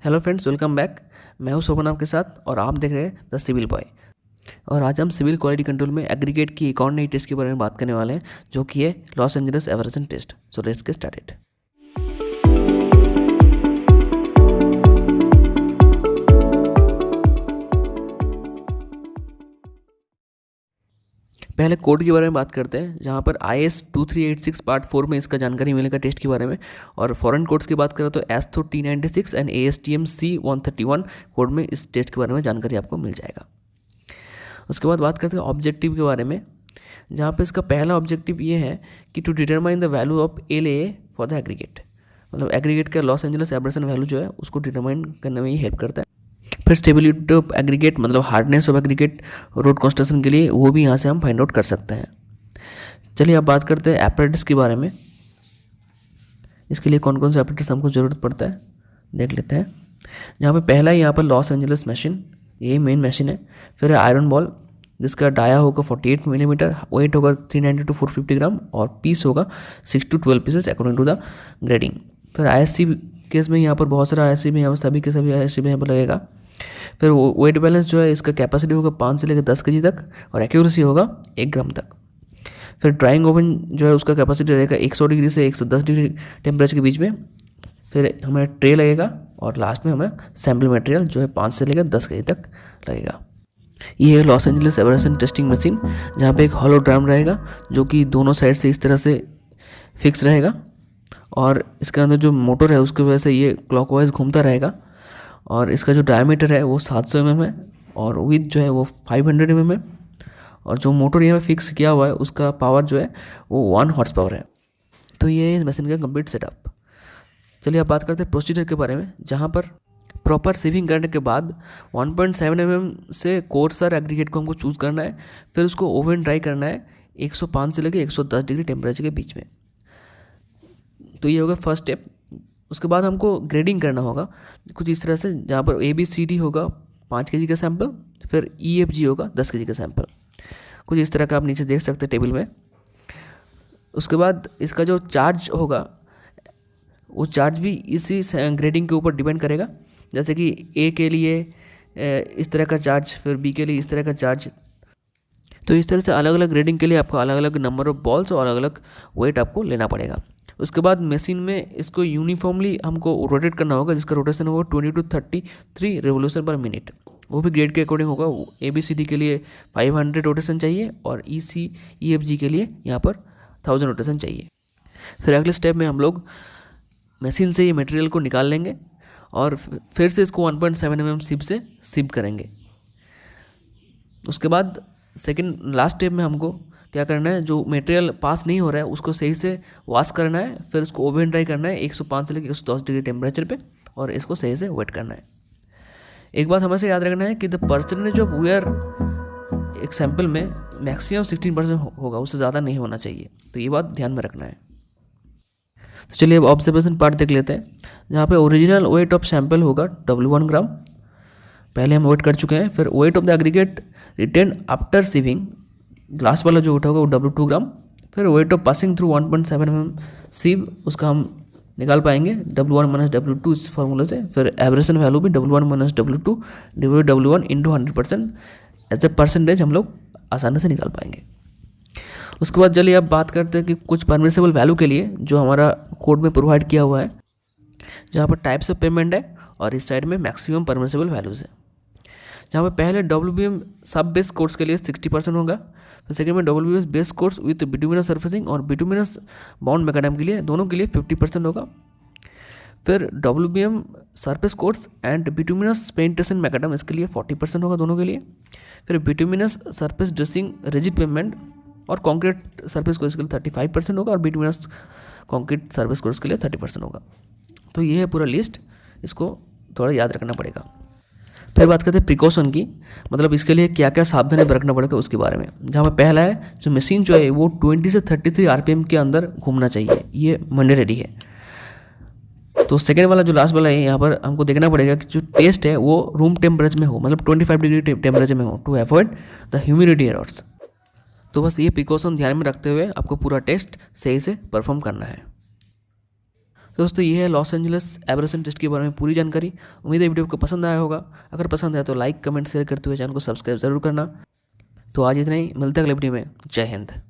Hello friends, welcome back. मैं हूं शोभन आपके साथ और आप देख रहे हैं द सिविल बॉय। और आज हम सिविल क्वालिटी कंट्रोल में एग्रीगेट की एक और नई टेस्ट के बारे में बात करने वाले हैं, जो कि है Los Angeles abrasion test. So let's get started. पहले कोड के बारे में बात करते हैं, जहाँ पर IS 2386 पार्ट 4 में इसका जानकारी मिलेगा टेस्ट के बारे में। और फॉरेन कोड्स की बात करें तो ASTO T96 and ASTM C131 code में इस टेस्ट के बारे में जानकारी आपको मिल जाएगा। उसके बाद बात करते हैं ऑब्जेक्टिव के बारे में, जहाँ पे इसका पहला ऑब्जेक्टिव ये है कि to determine the value of LAA for the aggregate. मतलब एग्रीगेट का लॉस एंजल्स एब्रेशन वैल्यू जो है उसको डिटरमाइन करने में ये हेल्प करता है। फिर स्टेबिलिटी ऑफ एग्रीगेट, मतलब hardness of aggregate road construction के लिए, वो भी यहाँ से हम फाइंड आउट कर सकते हैं। चलिए अब बात करते हैं एपरेटस के बारे में। इसके लिए कौन कौन से एपरेटस हमको ज़रूरत पड़ता है देख लेते हैं। जहाँ पे पहला ही यहाँ पर लॉस एंजल्स मशीन, यही मेन मशीन है। फिर है आयरन बॉल, जिसका डाया होगा 48 मिलीमीटर, वेट होगा 390 to 450 ग्राम और पीस होगा 6 to 12 pieces according to the grading. फिर ISC केस में यहाँ पर बहुत सारा ISC में यहाँ पर सभी के सभी ISC में यहाँ पर लगेगा। फिर वेट बैलेंस जो है, इसका कैपेसिटी होगा 5 से लेकर 10 kg तक और एक्यूरेसी होगा 1 ग्राम तक। फिर ड्राइंग ओवन जो है, उसका कैपेसिटी रहेगा 100 डिग्री से 110 डिग्री टेम्परेचर के बीच में। फिर हमें ट्रे लगेगा और लास्ट में हमें सैम्पल मटेरियल जो है 5 से लेकर 10 kg तक लगेगा। ये है Los Angeles aberration testing machine, जहाँ पे एक हॉलो ड्रम रहेगा जो कि दोनों साइड से इस तरह से फिक्स रहेगा और इसके अंदर जो मोटर है उसकी वजह से ये क्लॉकवाइज घूमता रहेगा। और इसका जो डायमीटर है वो 700 mm है और विड्थ जो है वो 500 mm है। और जो मोटर यहाँ पे फिक्स किया हुआ है उसका पावर जो है वो 1 हॉर्स पावर है। तो ये है इस मशीन का कंप्लीट सेटअप। चलिए अब बात करते हैं प्रोसीजर के बारे में, जहाँ पर प्रॉपर सीविंग करने के बाद 1.7 mm से कोर्सर एग्रीगेट को हमको चूज़ करना है। फिर उसको ओवन ड्राई करना है 105 से लेकर 110 डिग्री टेम्परेचर के बीच में। तो ये होगा फर्स्ट स्टेप। उसके बाद हमको ग्रेडिंग करना होगा कुछ इस तरह से, जहाँ पर ABCD होगा 5 kg का सैंपल, फिर EFG होगा 10 kg का सैंपल। कुछ इस तरह का आप नीचे देख सकते हैं टेबल में। उसके बाद इसका जो चार्ज होगा वो चार्ज भी इसी ग्रेडिंग के ऊपर डिपेंड करेगा। जैसे कि A के लिए इस तरह का चार्ज, फिर B के लिए इस तरह का चार्ज। तो इस तरह से अलग अलग ग्रेडिंग के लिए आपको अलग अलग नंबर ऑफ बॉल्स और अलग अलग वेट आपको लेना पड़ेगा। उसके बाद मशीन में इसको यूनिफॉर्मली हमको रोटेट करना होगा, जिसका रोटेशन होगा 20 to 33 रेवोल्यूशन पर मिनट। वो भी ग्रेड के अकॉर्डिंग होगा। ABCD के लिए 500 रोटेशन चाहिए और EFG के लिए यहाँ पर 1000 रोटेशन चाहिए। फिर अगले स्टेप में हम लोग मशीन से ये मटेरियल को निकाल लेंगे और फिर से इसको 1.7 mm सिप से सिप करेंगे। उसके बाद सेकंड लास्ट स्टेप में हमको क्या करना है, जो मटेरियल पास नहीं हो रहा है उसको सही से वॉश करना है। फिर उसको ओवन ड्राई करना है 105 से लेकर 110 डिग्री टेम्परेचर पे और इसको सही से वेट करना है। एक बात हमें से याद रखना है कि द परसेंटेज ऑफ वेयर एक सैंपल में मैक्सिमम 16% होगा, उससे ज़्यादा नहीं होना चाहिए। तो ये बात ध्यान में रखना है। तो चलिए अब ऑब्जर्वेशन पार्ट देख लेते हैं, जहाँ पे ओरिजिनल वेट ऑफ सैंपल होगा W1 ग्राम, पहले हम वेट कर चुके हैं। फिर weight of the aggregate retained after sieving, glass वाला जो वेट होगा वो W2 ग्राम। फिर weight of passing through 1.7 mm sieve, उसका हम निकाल पाएंगे W1 - W2 इस फार्मूला से। फिर एवरेशन वैल्यू भी W1 - W2 divide W1 into 100% as a percentage हम लोग आसानी से निकाल पाएंगे। उसके बाद चलिए अब बात करते हैं कि कुछ परमिसेबल वैल्यू के लिए जो हमारा कोड में प्रोवाइड किया हुआ है, जहाँ पर टाइप्स ऑफ पेमेंट है और इस साइड में मैक्सिमम परमिसेबल वैल्यूज़ है। जहाँ पर पहले WBM सब बेस कोर्स के लिए 60% होगा। फिर सेकेंड में WBS base course with bituminous surfacing और बिटुमिनस बाउंड मैकेडम के लिए, दोनों के लिए 50% होगा। फिर WBM surface course and bituminous penetration macadam, इसके लिए 40% होगा दोनों के लिए। फिर bituminous surface dressing rigid payment और कॉन्क्रीट सरफेस कोर्स के लिए 35% होगा और बिटुमिनस कॉन्क्रीट सरफेस कोर्स के लिए 30% होगा। तो ये है पूरा लिस्ट, इसको थोड़ा याद रखना पड़ेगा। फिर बात करते हैं प्रिकॉशन की, मतलब इसके लिए क्या क्या सावधानी बरतना पड़ेगा उसके बारे में। जहाँ पर पहला है, जो मशीन जो है वो 20 से 33 RPM के अंदर घूमना चाहिए, ये मैंडेटरी है। तो सेकेंड वाला जो लास्ट वाला है, यहाँ पर हमको देखना पड़ेगा कि जो टेस्ट है वो रूम टेम्परेचर में हो, मतलब 25 डिग्री टेम्परेचर में हो, to avoid the humidity errors. तो बस ये प्रिकॉशन ध्यान में रखते हुए आपको पूरा टेस्ट सही से परफॉर्म करना है। दोस्तों ये है लॉस एंजल्स एब्रेशन टेस्ट के बारे में पूरी जानकारी। उम्मीद है वीडियो आपको पसंद आया होगा। अगर पसंद आया तो लाइक कमेंट शेयर करते हुए चैनल को सब्सक्राइब जरूर करना। तो आज इतना ही, मिलते हैं अगले वीडियो में। जय हिंद।